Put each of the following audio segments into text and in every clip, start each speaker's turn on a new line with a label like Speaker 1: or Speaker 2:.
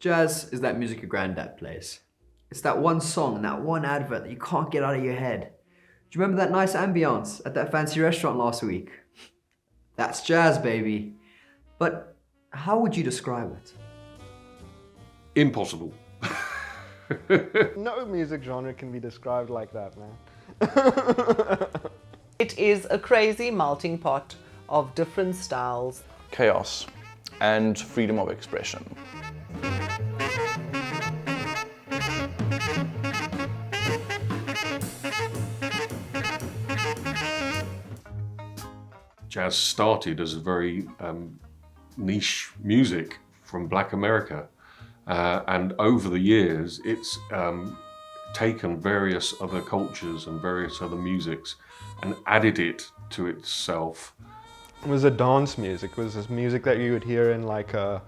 Speaker 1: Jazz is that music your granddad plays. It's that one song and that one advert that you can't get out of your head. Do you remember that nice ambience at that fancy restaurant last week? That's jazz, baby. But how would you describe it?
Speaker 2: Impossible.
Speaker 3: No music genre can be described like that, man.
Speaker 4: It is a crazy melting pot of different styles.
Speaker 5: Chaos and freedom of expression.
Speaker 2: Jazz started as a very niche music from Black America, and over the years it's taken various other cultures and various other musics and added it to itself.
Speaker 3: It was a dance music. It was this music that you would hear in like a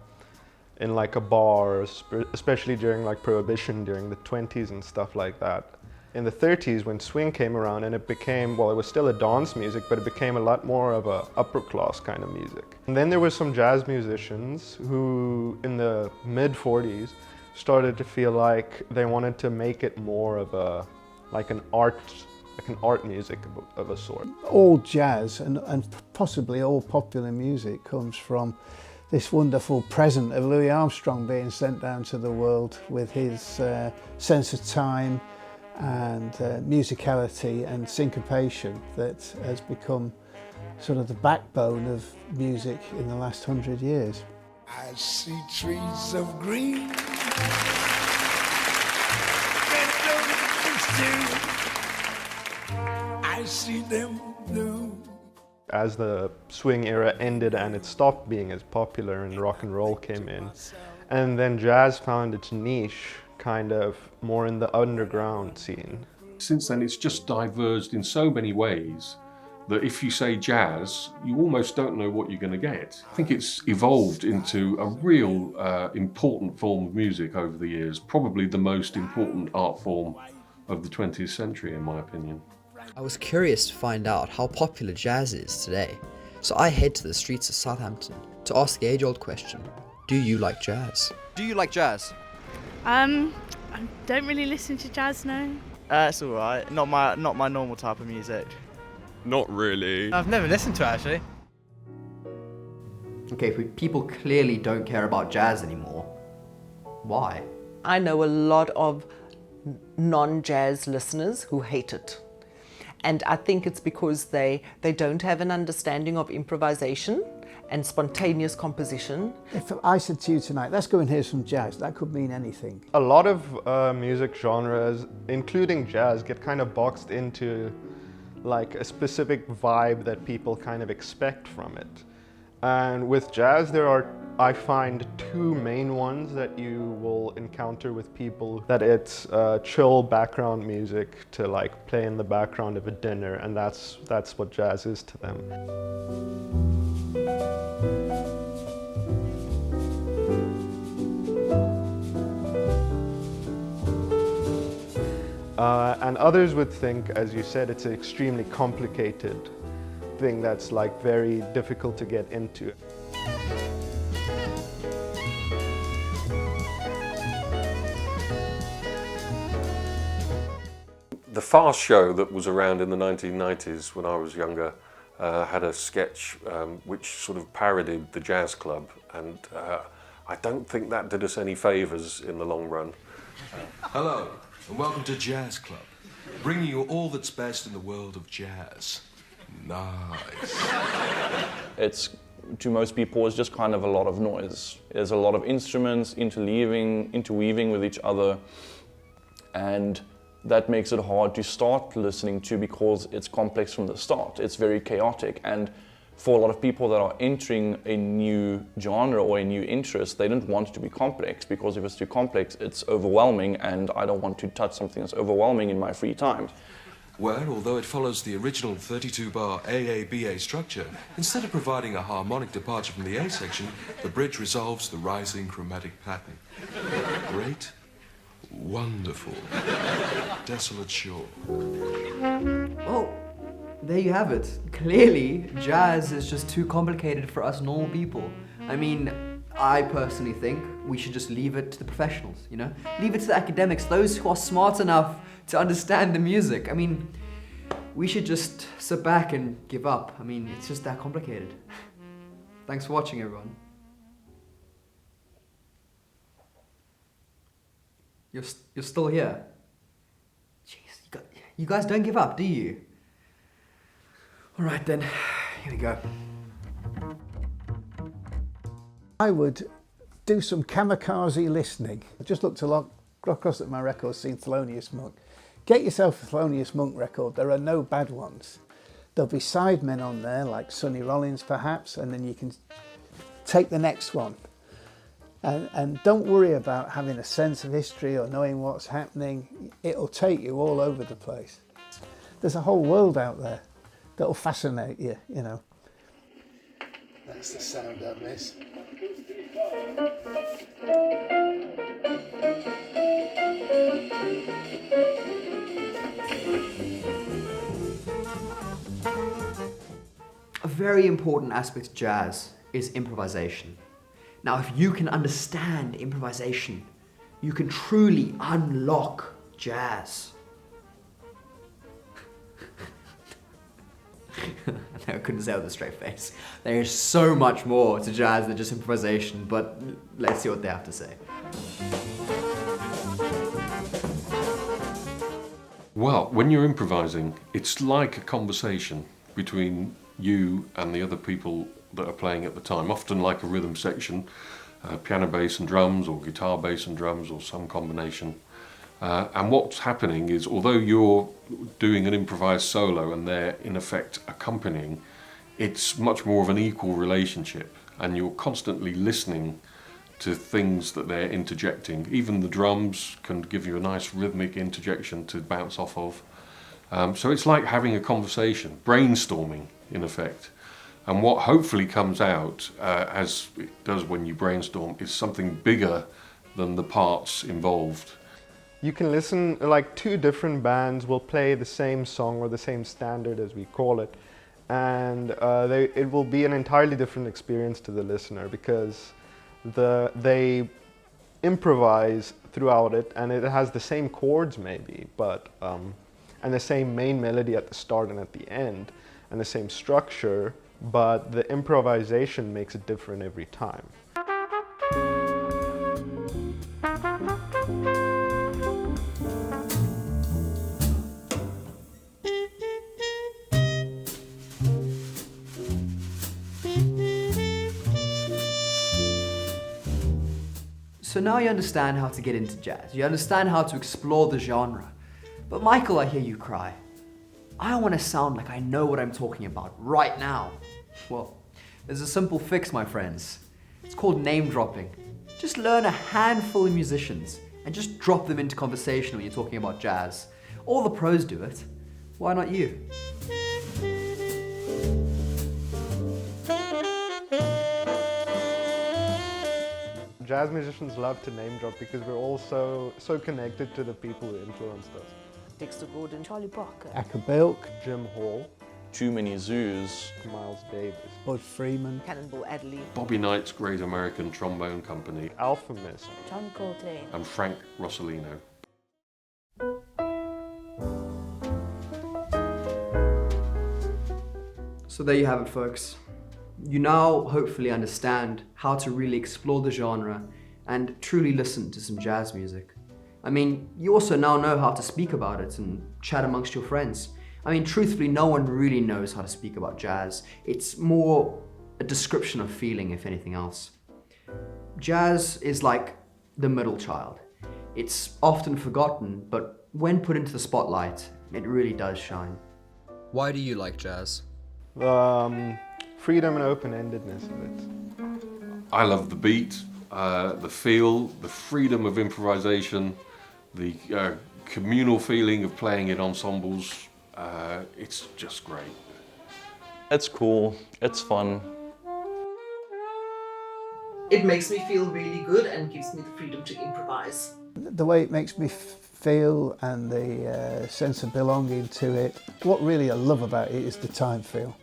Speaker 3: bar, especially during like Prohibition, during the 20s and stuff like that. In the 30s, when swing came around, and it became, well, it was still a dance music, but it became a lot more of a upper class kind of music. And then there were some jazz musicians who, in the mid-40s, started to feel like they wanted to make it more of a, like an art music of a sort.
Speaker 6: All jazz and possibly all popular music comes from this wonderful present of Louis Armstrong being sent down to the world with his sense of time and musicality and syncopation that has become sort of the backbone of music in the last 100 years.
Speaker 7: I see trees of green. I see them blue.
Speaker 3: As the swing era ended and it stopped being as popular and rock and roll came in, and then jazz found its niche kind of more in the underground scene.
Speaker 2: Since then it's just diverged in so many ways that if you say jazz, you almost don't know what you're going to get. I think it's evolved into a real important form of music over the years, probably the most important art form of the 20th century in my opinion.
Speaker 1: I was curious to find out how popular jazz is today, so I head to the streets of Southampton to ask the age-old question, do you like jazz? Do you like jazz?
Speaker 8: I don't really listen to jazz now.
Speaker 9: It's alright, not my normal type of music.
Speaker 10: Not really.
Speaker 9: I've never listened to it actually.
Speaker 1: Okay, if people clearly don't care about jazz anymore, why?
Speaker 4: I know a lot of non-jazz listeners who hate it. And I think it's because they don't have an understanding of improvisation and spontaneous composition.
Speaker 6: If I said to you tonight, let's go and hear some jazz, that could mean anything.
Speaker 3: A lot of music genres, including jazz, get kind of boxed into like a specific vibe that people kind of expect from it. And with jazz, there are, I find, two main ones that you will encounter with people. That it's chill background music to like play in the background of a dinner, and that's what jazz is to them. And others would think, as you said, it's an extremely complicated thing that's like very difficult to get into.
Speaker 2: The Fast Show that was around in the 1990s when I was younger had a sketch which sort of parodied the jazz club, and I don't think that did us any favours in the long run.
Speaker 11: Hello, and welcome to Jazz Club, bringing you all that's best in the world of jazz. Nice.
Speaker 5: It's, to most people, it's just kind of a lot of noise. There's a lot of instruments interweaving with each other, and that makes it hard to start listening to because it's complex from the start. It's very chaotic, and for a lot of people that are entering a new genre or a new interest, they don't want it to be complex, because if it's too complex, it's overwhelming, and I don't want to touch something that's overwhelming in my free time.
Speaker 11: Well, although it follows the original 32-bar AABA structure, instead of providing a harmonic departure from the A section, the bridge resolves the rising chromatic pattern. Great, wonderful, desolate shore.
Speaker 1: Well, there you have it. Clearly, jazz is just too complicated for us normal people. I mean, I personally think we should just leave it to the professionals, you know? Leave it to the academics, those who are smart enough to understand the music. I mean, we should just sit back and give up. I mean, it's just that complicated. Thanks for watching, everyone. You're still here? Jeez, you guys don't give up, do you? All right then, here we go.
Speaker 6: I would do some kamikaze listening. I just looked across at my record, seen Thelonious Monk. Get yourself a Thelonious Monk record. There are no bad ones. There'll be sidemen on there, like Sonny Rollins perhaps, and then you can take the next one. And don't worry about having a sense of history or knowing what's happening. It'll take you all over the place. There's a whole world out there that'll fascinate you, you know. That's the sound of this.
Speaker 1: A very important aspect of jazz is improvisation. Now, if you can understand improvisation, you can truly unlock jazz. No, I couldn't say it with a straight face. There is so much more to jazz than just improvisation, but let's see what they have to say.
Speaker 2: Well, when you're improvising, it's like a conversation between you and the other people that are playing at the time, often like a rhythm section, piano, bass and drums, or guitar, bass and drums, or some combination. And what's happening is, although you're doing an improvised solo and they're in effect accompanying, it's much more of an equal relationship, and you're constantly listening to things that they're interjecting. Even the drums can give you a nice rhythmic interjection to bounce off of. So it's like having a conversation, brainstorming in effect. And what hopefully comes out, as it does when you brainstorm, is something bigger than the parts involved.
Speaker 3: You can listen, like two different bands will play the same song or the same standard as we call it, and it will be an entirely different experience to the listener because they improvise throughout it, and it has the same chords maybe, but and the same main melody at the start and at the end, and the same structure, but the improvisation makes it different every time.
Speaker 1: So now you understand how to get into jazz. You understand how to explore the genre. But Michael, I hear you cry. I want to sound like I know what I'm talking about right now. Well, there's a simple fix, my friends. It's called name dropping. Just learn a handful of musicians and just drop them into conversation when you're talking about jazz. All the pros do it. Why not you?
Speaker 3: Jazz musicians love to name drop because we're all so connected to the people who influenced us.
Speaker 4: Dexter Gordon, Charlie Parker,
Speaker 6: Acker Bilk,
Speaker 3: Jim Hall,
Speaker 5: Too Many Zoos,
Speaker 3: Miles Davis,
Speaker 6: Bud Freeman,
Speaker 4: Cannonball Adderley,
Speaker 2: Bobby Knight's Great American Trombone Company,
Speaker 3: Alpha Mist,
Speaker 8: John Coltrane,
Speaker 2: and Frank Rossellino.
Speaker 1: So there you have it, folks. You now hopefully understand how to really explore the genre and truly listen to some jazz music. I mean, you also now know how to speak about it and chat amongst your friends. I mean, truthfully, no one really knows how to speak about jazz. It's more a description of feeling, if anything else. Jazz is like the middle child. It's often forgotten, but when put into the spotlight, it really does shine.
Speaker 12: Why do you like jazz?
Speaker 3: Freedom and open-endedness of it.
Speaker 2: I love the beat, the feel, the freedom of improvisation, the communal feeling of playing in ensembles. It's just great.
Speaker 5: It's cool, it's fun.
Speaker 4: It makes me feel really good and gives me the freedom to improvise.
Speaker 6: The way it makes me feel and the sense of belonging to it. What really I love about it is the time feel.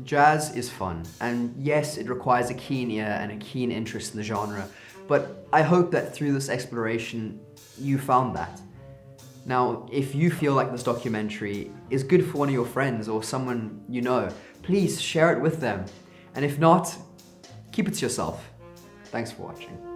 Speaker 1: Jazz is fun, and yes, it requires a keen ear and a keen interest in the genre, but I hope that through this exploration, you found that. Now, if you feel like this documentary is good for one of your friends or someone you know, please share it with them. And if not, keep it to yourself. Thanks for watching.